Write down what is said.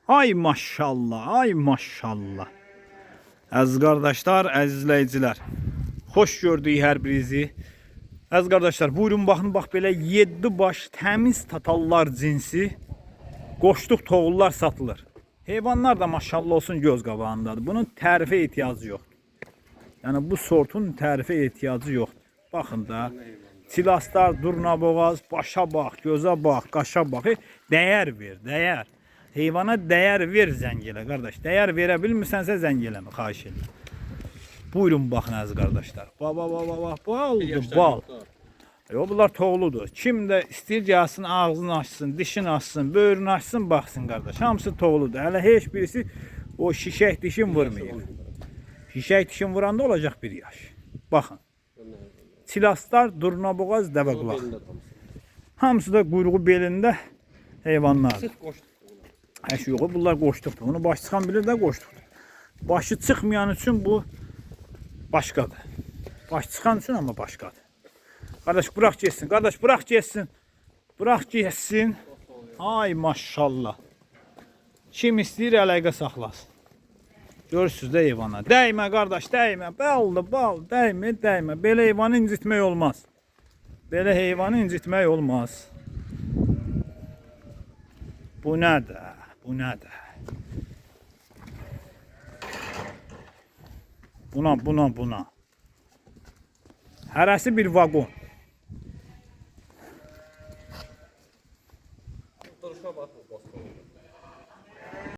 Ay maşallah, ay maşallah. Əziz qardaşlar, əziz izləyicilər. Xoş gördük hər birinizi. Əziz qardaşlar, buyurun baxın, bax belə 7 baş təmiz tatallar cinsi qoşduq toğullar satılır. Heyvanlar da maşallah olsun göz qabağındadır. Bunun tərifə ehtiyacı yoxdur. Yəni bu sortun tərifə ehtiyacı yoxdur. Baxın da, Tilaslar, durnaboğaz, başa bax, gözə bax, qaşa bax. Dəyər ver, dəyər. Heyvana dəyər ver, zəng elə qardaş. Dəyər verə bilmirsənsə zəng eləmə, xahiş edirəm. Buyurun baxın əziz qardaşlar. Baldır, bal. Bunlar toğludur. Kim də istəyir gəlsin, ağzını açsın, dişini açsın, böyrünü açsın, baxsın qardaş. Hamısı toğludur. Hələ heç birisi o şişək dişin vurmayıb. Şişək dişin vuranda olacaq 1 yaş. Baxın. Tilaslar, durnaboğaz, dəvəqulaq. Hamısı da quyruğu belində heyvanlardır. Heç yox, bunlar qoşduqdur. Bunu baş çıxan bilir də qoşduqdur. Başı çıxmayan üçün bu başqadır. Baş çıxan üçün amma başqadır. Qardaş, bırax geçsin. Qardaş, bırax geçsin. Bırax geçsin. Ay maşallah. Kim istəyir əlaqə saxlasın. Görürsünüz də heyvana. Dəymə qardaş, dəymə. Baldır, bal. Dəymə, dəymə. Belə heyvanı incitmək olmaz. Belə heyvanı incitmək olmaz. Bu nədir? Bu nədir? Buna. Hərəsi bir vaqon.